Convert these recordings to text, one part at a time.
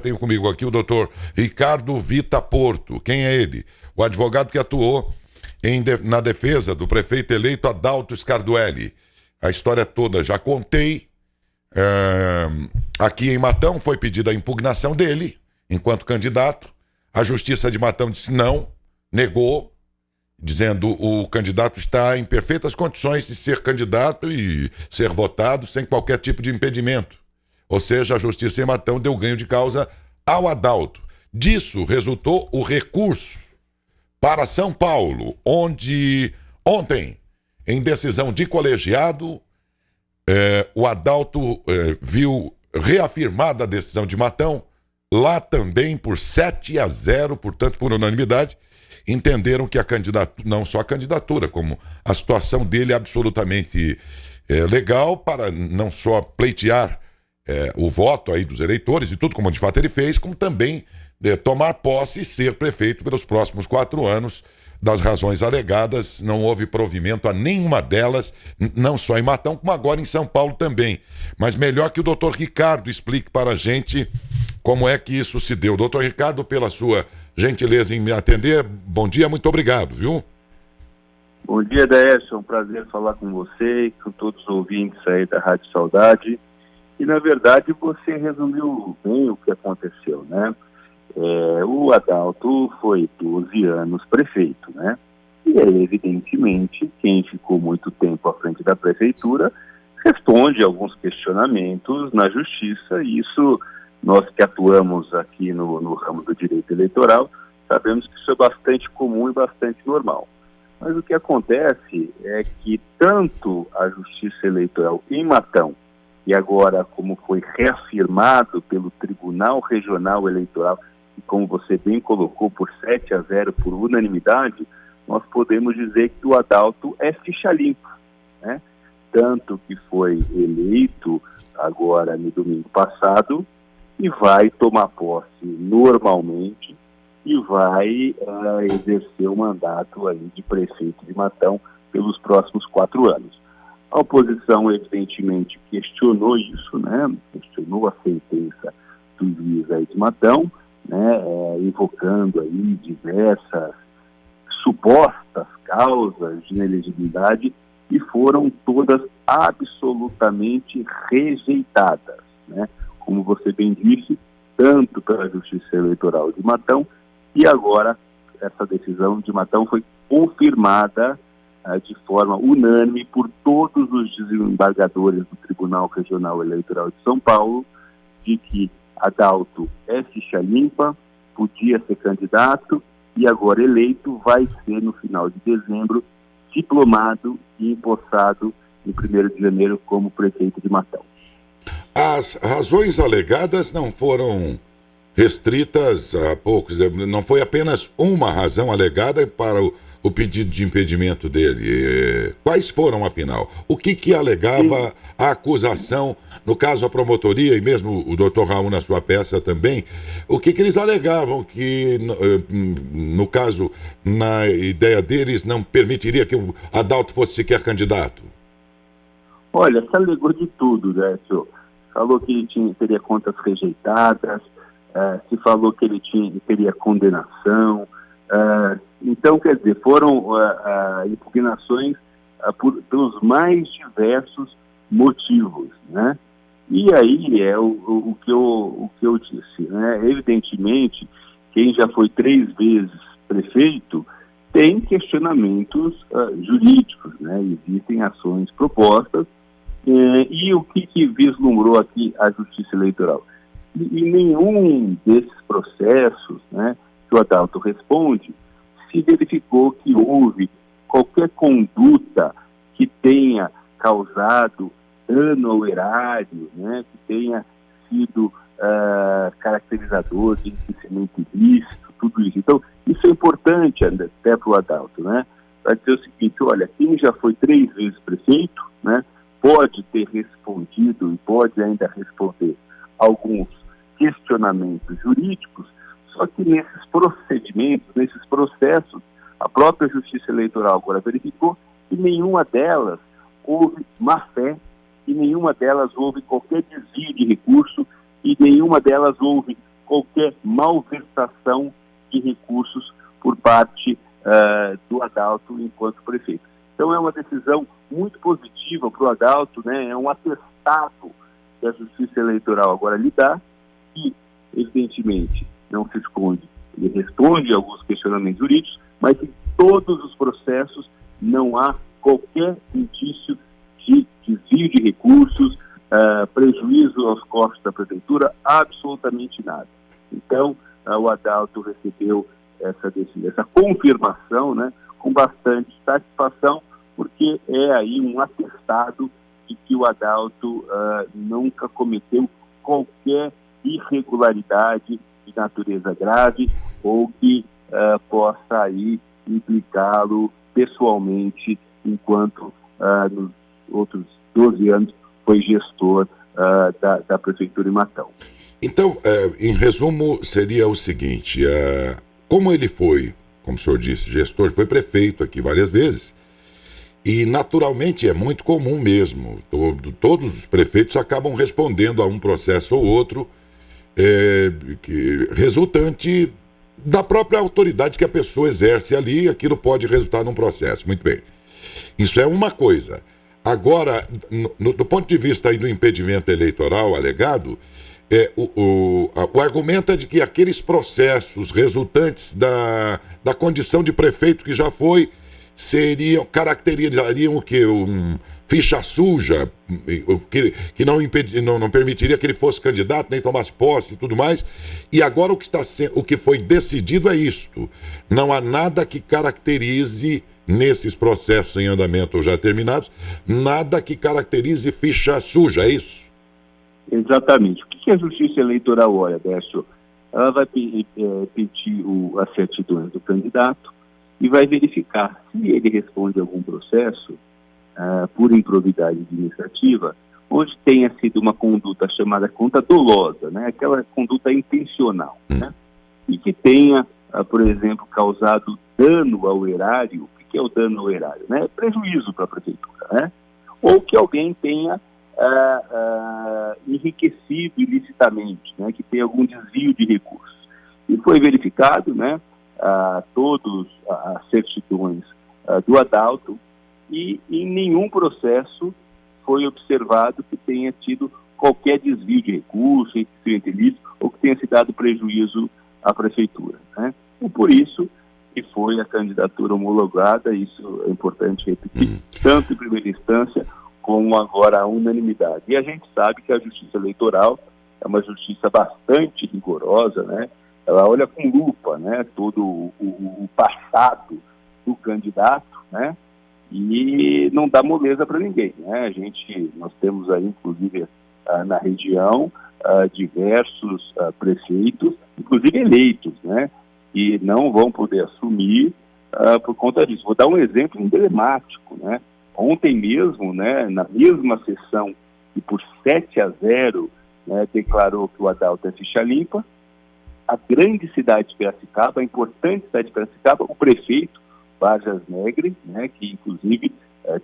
Tenho comigo aqui o doutor Ricardo Vita Porto. Quem é ele? O advogado que atuou na defesa do prefeito eleito Adalto Scarduelli. A história toda já contei. Aqui em Matão foi pedida a impugnação dele enquanto candidato. A Justiça de Matão disse não, negou, dizendo o candidato está em perfeitas condições de ser candidato e ser votado sem qualquer tipo de impedimento. Ou seja, a Justiça em Matão deu ganho de causa ao Adalto. Disso resultou o recurso para São Paulo, onde ontem, em decisão de colegiado, o Adalto viu reafirmada a decisão de Matão, lá também por 7-0, portanto por unanimidade, entenderam que a candidatura, não só a candidatura, como a situação dele é absolutamente legal para não só pleitear o voto aí dos eleitores e tudo, como de fato ele fez, como também tomar posse e ser prefeito pelos próximos 4 anos. Das razões alegadas, não houve provimento a nenhuma delas, não só em Matão, como agora em São Paulo também. Mas melhor que o doutor Ricardo explique para a gente como é que isso se deu. Doutor Ricardo, pela sua gentileza em me atender, bom dia, muito obrigado, viu? Bom dia, Décio, é um prazer falar com você e com todos os ouvintes aí da Rádio Saudade. E, na verdade, você resumiu bem o que aconteceu, né? O Adalto foi 12 anos prefeito, né? E aí, evidentemente, quem ficou muito tempo à frente da prefeitura responde a alguns questionamentos na justiça, e isso, nós que atuamos aqui no ramo do direito eleitoral, sabemos que isso é bastante comum e bastante normal. Mas o que acontece é que tanto a Justiça Eleitoral em Matão, e agora como foi reafirmado pelo Tribunal Regional Eleitoral, e como você bem colocou, por 7-0, por unanimidade, nós podemos dizer que o Adalto é ficha limpa, né? Tanto que foi eleito agora no domingo passado e vai tomar posse normalmente e vai exercer o mandato aí de prefeito de Matão pelos próximos 4 anos. A oposição, evidentemente, questionou isso, né? Questionou a sentença do juiz aí de Matão, né, invocando aí diversas supostas causas de inelegibilidade, e foram todas absolutamente rejeitadas, né? Como você bem disse, tanto pela Justiça Eleitoral de Matão, e agora essa decisão de Matão foi confirmada de forma unânime por todos os desembargadores do Tribunal Regional Eleitoral de São Paulo, de que Adalto é ficha limpa, podia ser candidato e agora eleito vai ser no final de dezembro diplomado e empossado em 1º de janeiro como prefeito de Matão. As razões alegadas não foram restritas a poucos, não foi apenas uma razão alegada para o pedido de impedimento dele. Quais foram, afinal? O que alegava a acusação, no caso a promotoria e mesmo o doutor Raul na sua peça também, o que eles alegavam que, no caso, na ideia deles, não permitiria que o Adalto fosse sequer candidato? Olha, se alegou de tudo, né, senhor? Falou que ele teria contas rejeitadas, se falou que ele teria condenação. Então, quer dizer, foram impugnações pelos mais diversos motivos, né? E aí é o que eu disse, né? Evidentemente, quem já foi 3 vezes prefeito tem questionamentos jurídicos, né? Existem ações propostas, e o que vislumbrou aqui a Justiça Eleitoral? E nenhum desses processos, né, que o Adalto responde, se verificou que houve qualquer conduta que tenha causado dano ao erário, né, que tenha sido caracterizador de enriquecimento ilícito, tudo isso. Então, isso é importante até para o Adalto, né, para dizer o seguinte: olha, quem já foi 3 vezes prefeito, né, pode ter respondido e pode ainda responder alguns questionamentos jurídicos, só que nesses procedimentos, nesses processos, a própria Justiça Eleitoral agora verificou que nenhuma delas houve má-fé, e nenhuma delas houve qualquer desvio de recurso, e nenhuma delas houve qualquer malversação de recursos por parte do Adalto enquanto prefeito. Então é uma decisão muito positiva para o Adalto, né? É um atestado que a Justiça Eleitoral agora lhe dá, que evidentemente não se esconde, ele responde a alguns questionamentos jurídicos, mas em todos os processos não há qualquer indício de desvio de recursos, prejuízo aos cofres da prefeitura, absolutamente nada. Então, o Adalto recebeu essa confirmação, né, com bastante satisfação, porque é aí um atestado de que o Adalto nunca cometeu qualquer irregularidade de natureza grave ou que possa aí implicá-lo pessoalmente enquanto nos outros 12 anos foi gestor da Prefeitura de Matão. Então, em resumo, seria o seguinte, como ele foi, como o senhor disse, gestor, foi prefeito aqui várias vezes, e naturalmente é muito comum mesmo, todos os prefeitos acabam respondendo a um processo ou outro, resultante da própria autoridade que a pessoa exerce ali, aquilo pode resultar num processo. Muito bem. Isso é uma coisa. Agora, do ponto de vista aí do impedimento eleitoral alegado, o argumento é de que aqueles processos resultantes da condição de prefeito que já foi, caracterizariam o quê? Ficha suja, que não permitiria que ele fosse candidato, nem tomasse posse e tudo mais. E agora o que foi decidido é isto. Não há nada que caracterize, nesses processos em andamento ou já terminados, nada que caracterize ficha suja, é isso? Exatamente. O que a Justiça Eleitoral olha, Décio? Ela vai pedir as certidões do candidato e vai verificar se ele responde a algum processo por improbidade administrativa, onde tenha sido uma conduta chamada conduta dolosa, né? Aquela conduta intencional, né? E que tenha, por exemplo, causado dano ao erário. O que é o dano ao erário? Né? Prejuízo para a prefeitura, né? Ou que alguém tenha enriquecido ilicitamente, né? Que tenha algum desvio de recursos. E foi verificado, né? Todas as certidões do Adalto, e em nenhum processo foi observado que tenha tido qualquer desvio de recurso, enriquecimento ilícito, ou que tenha se dado prejuízo à prefeitura, né? E por isso que foi a candidatura homologada, isso é importante repetir, tanto em primeira instância como agora a unanimidade. E a gente sabe que a Justiça Eleitoral é uma justiça bastante rigorosa, né? Ela olha com lupa, né, todo o passado do candidato, né? E não dá moleza para ninguém, né? Nós temos aí, inclusive, na região, diversos prefeitos, inclusive eleitos, né? E não vão poder assumir por conta disso. Vou dar um exemplo emblemático, né? Ontem mesmo, né, na mesma sessão, e por 7-0, né, declarou que o Adalto é ficha limpa, a grande cidade de Piracicaba, a importante cidade de Piracicaba, o prefeito, Vargas Negre, né, que inclusive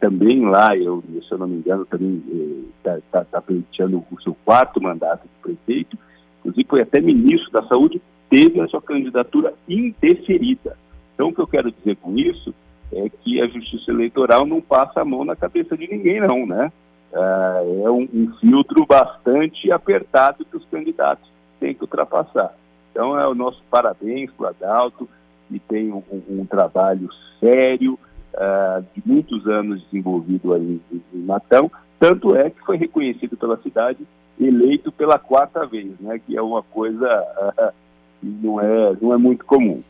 também lá, se eu não me engano, também está pleiteando o seu 4º mandato de prefeito, inclusive foi até ministro da Saúde, teve a sua candidatura indeferida. Então, o que eu quero dizer com isso é que a Justiça Eleitoral não passa a mão na cabeça de ninguém, não, né? É um filtro bastante apertado que os candidatos têm que ultrapassar. Então, é o nosso parabéns para o Adalto, que tem um trabalho sério, de muitos anos desenvolvido aí em Matão, tanto é que foi reconhecido pela cidade, eleito pela 4ª vez, né? Que é uma coisa que não é muito comum.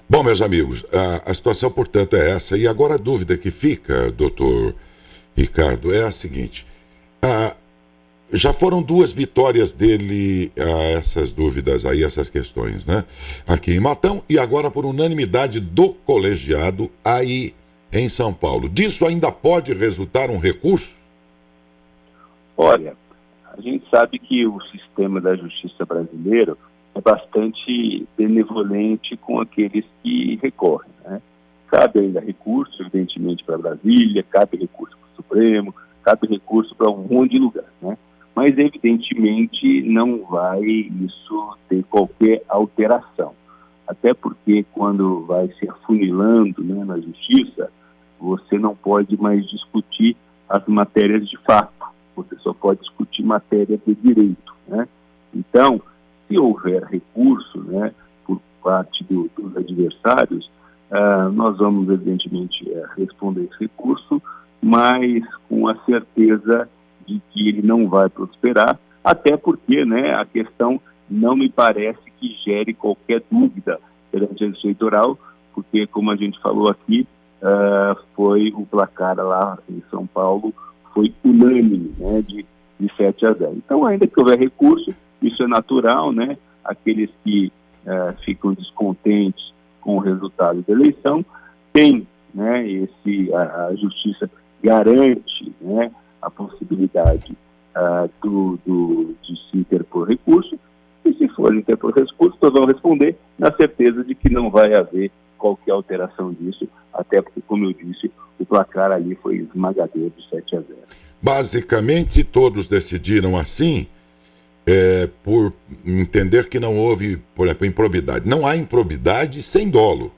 Bom, meus amigos, a situação, portanto, é essa. E agora a dúvida que fica, doutor Ricardo, é a seguinte. Já foram 2 vitórias dele a essas dúvidas aí, essas questões, né? Aqui em Matão e agora por unanimidade do colegiado aí em São Paulo. Disso ainda pode resultar um recurso? Olha, a gente sabe que o sistema da justiça brasileiro é bastante benevolente com aqueles que recorrem, né? Cabe ainda recurso, evidentemente, para Brasília, cabe recurso para o Supremo, cabe recurso para um monte de lugar, né? mas evidentemente não vai isso ter qualquer alteração. Até porque quando vai se afunilando, né, na justiça, você não pode mais discutir as matérias de fato, você só pode discutir matéria de direito, né? Então, se houver recurso, né, por parte dos adversários, nós vamos evidentemente responder esse recurso, mas com a certeza de que ele não vai prosperar, até porque, né, a questão não me parece que gere qualquer dúvida perante a Justiça Eleitoral, porque, como a gente falou aqui, foi o placar lá em São Paulo, foi unânime, né, de 7-0. Então, ainda que houver recurso, isso é natural, né? Aqueles que ficam descontentes com o resultado da eleição, tem, né, a Justiça garante, né, a possibilidade de se interpor recurso, e se for interpor recurso, nós vamos responder na certeza de que não vai haver qualquer alteração disso, até porque, como eu disse, o placar ali foi esmagador de 7-0. Basicamente, todos decidiram assim, por entender que não houve, por exemplo, improbidade. Não há improbidade sem dolo.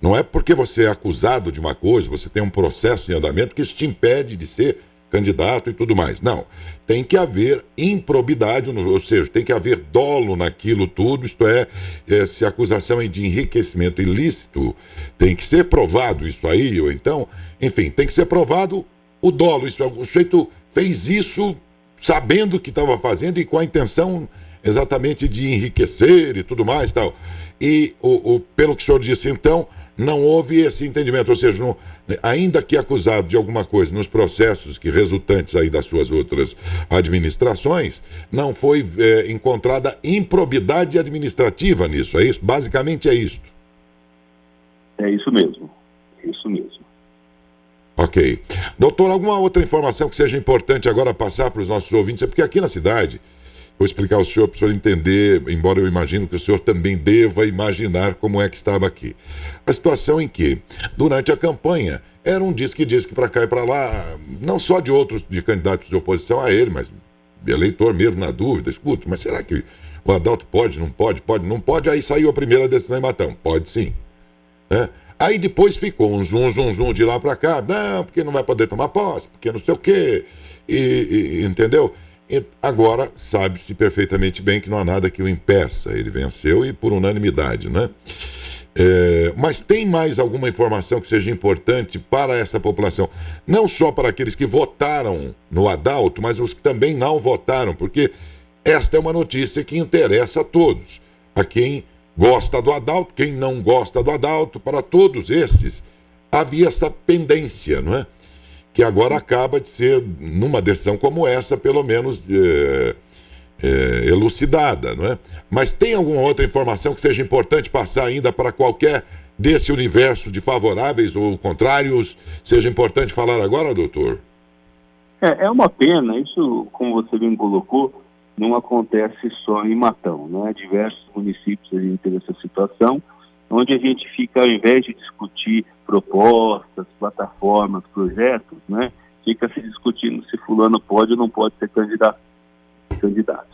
Não é porque você é acusado de uma coisa, você tem um processo em andamento, que isso te impede de ser candidato e tudo mais. Não. Tem que haver improbidade, ou seja, tem que haver dolo naquilo tudo, isto é, se a acusação é de enriquecimento ilícito, tem que ser provado isso aí, ou então, enfim, tem que ser provado o dolo. Isso, o sujeito fez isso sabendo o que estava fazendo e com a intenção exatamente de enriquecer e tudo mais e tal. E, pelo que o senhor disse, então, não houve esse entendimento, ou seja, não, ainda que acusado de alguma coisa nos processos que resultantes aí das suas outras administrações, não foi encontrada improbidade administrativa nisso, é isso? Basicamente é isso. É isso mesmo, isso mesmo. Ok. Doutor, alguma outra informação que seja importante agora passar para os nossos ouvintes? É porque aqui na cidade, vou explicar ao senhor para o senhor entender, embora eu imagino que o senhor também deva imaginar como é que estava aqui. A situação em que, durante a campanha, era um diz-que para cá e para lá, não só de outros, de candidatos de oposição a ele, mas de eleitor mesmo na dúvida, escuta, mas será que o Adalto pode, não pode, não pode? Aí saiu a primeira decisão em Matão, pode sim. Né? Aí depois ficou um zum de lá para cá, não, porque não vai poder tomar posse, porque não sei o quê, entendeu? E agora sabe-se perfeitamente bem que não há nada que o impeça, ele venceu e por unanimidade, né? Mas tem mais alguma informação que seja importante para essa população? Não só para aqueles que votaram no Adalto, mas os que também não votaram, porque esta é uma notícia que interessa a todos. A quem gosta do Adalto, quem não gosta do Adalto, para todos estes havia essa pendência, não é? Que agora acaba de ser, numa decisão como essa, pelo menos elucidada, não é? Mas tem alguma outra informação que seja importante passar ainda para qualquer desse universo de favoráveis ou contrários? Seja importante falar agora, doutor? É uma pena, isso, como você bem colocou, não acontece só em Matão, né? Diversos municípios a gente teve essa situação, onde a gente fica, ao invés de discutir propostas, plataformas, projetos, né, fica se discutindo se fulano pode ou não pode ser candidato,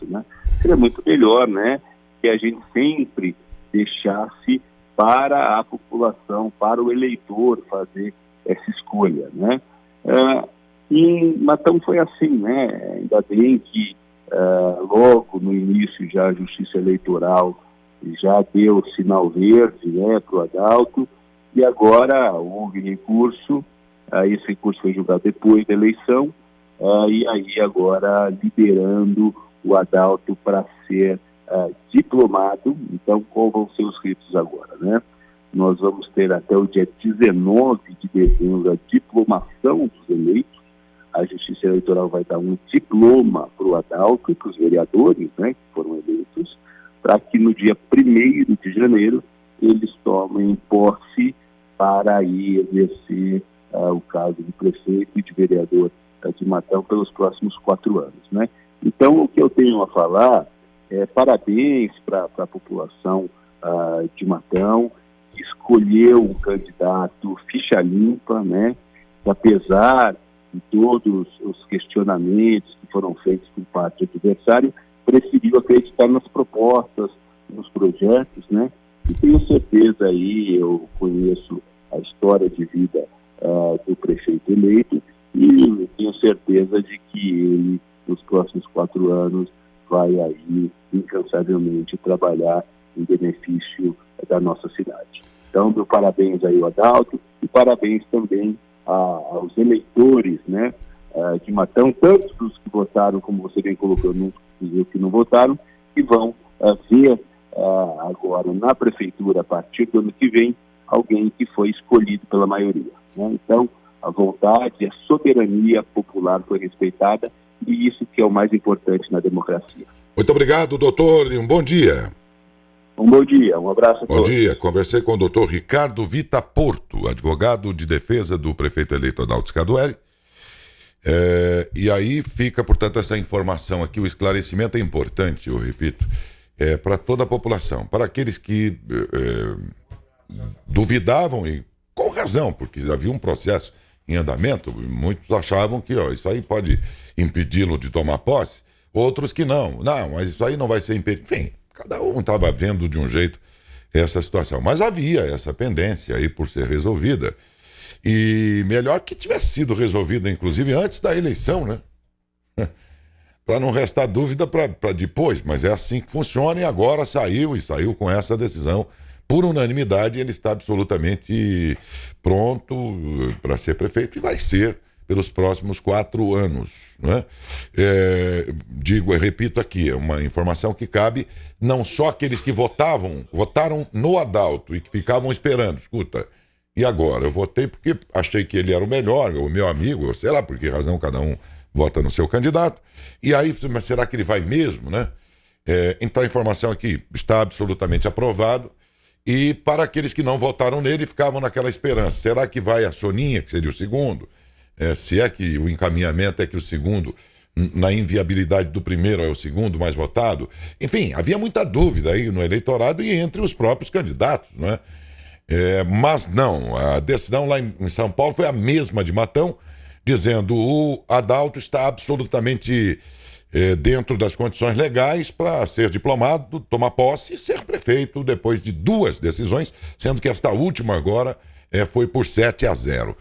né? Seria muito melhor, né, que a gente sempre deixasse para a população, para o eleitor fazer essa escolha, né? E Matão foi assim, né? Ainda bem que logo no início já a Justiça Eleitoral já deu sinal verde, né, para o Adalto, e agora houve recurso, esse recurso foi julgado depois da eleição, e aí agora liberando o Adalto para ser diplomado. Então, qual vão ser os ritos agora, né? Nós vamos ter até o dia 19 de dezembro a diplomação dos eleitos. A Justiça Eleitoral vai dar um diploma para o Adalto e para os vereadores, né, que foram eleitos, para que no dia 1º de janeiro eles tomem posse para aí exercer o cargo de prefeito e de vereador de Matão pelos próximos 4 anos, né? Então, o que eu tenho a falar é parabéns para a população de Matão, que escolheu um candidato ficha limpa, né? Que apesar de todos os questionamentos que foram feitos por parte do adversário, preferiu acreditar nas propostas, nos projetos, né? E tenho certeza aí, eu conheço a história de vida do prefeito eleito e tenho certeza de que ele, nos próximos 4 anos, vai aí incansavelmente trabalhar em benefício da nossa cidade. Então, meu parabéns aí ao Adalto e parabéns também aos eleitores, né, de Matão, tanto os que votaram, como você bem colocou, os que não votaram, que vão ver agora na prefeitura, a partir do ano que vem, alguém que foi escolhido pela maioria, né? Então, a vontade, a soberania popular foi respeitada e isso que é o mais importante na democracia. Muito obrigado, doutor, e um bom dia. Um bom dia, um abraço a todos. Bom dia, conversei com o doutor Ricardo Vita Porto, advogado de defesa do prefeito eleito Adalto Scardoelli. E aí fica, portanto, essa informação aqui, o esclarecimento é importante, eu repito, para toda a população, para aqueles que duvidavam, e com razão, porque havia um processo em andamento, muitos achavam que isso aí pode impedi-lo de tomar posse, outros que não, mas isso aí não vai ser impedido. Enfim, cada um estava vendo de um jeito essa situação, mas havia essa pendência aí por ser resolvida, e melhor que tivesse sido resolvida, inclusive, antes da eleição, né? Para não restar dúvida para depois, mas é assim que funciona, e agora saiu com essa decisão por unanimidade. Ele está absolutamente pronto para ser prefeito e vai ser pelos próximos 4 anos, né? Repito aqui, é uma informação que cabe não só aqueles que votaram no Adalto e que ficavam esperando, escuta, e agora? Eu votei porque achei que ele era o melhor, o meu amigo, sei lá por que razão cada um vota no seu candidato, e aí, mas será que ele vai mesmo, né? Então a informação aqui está absolutamente aprovado, e para aqueles que não votaram nele, ficavam naquela esperança, será que vai a Soninha, que seria o segundo? Se é que o encaminhamento é que o segundo, na inviabilidade do primeiro, é o segundo mais votado. Enfim, havia muita dúvida aí no eleitorado e entre os próprios candidatos, né? Mas não, a decisão lá em São Paulo foi a mesma de Matão, dizendo o Adalto está absolutamente dentro das condições legais para ser diplomado, tomar posse e ser prefeito depois de 2 decisões, sendo que esta última agora foi por 7-0.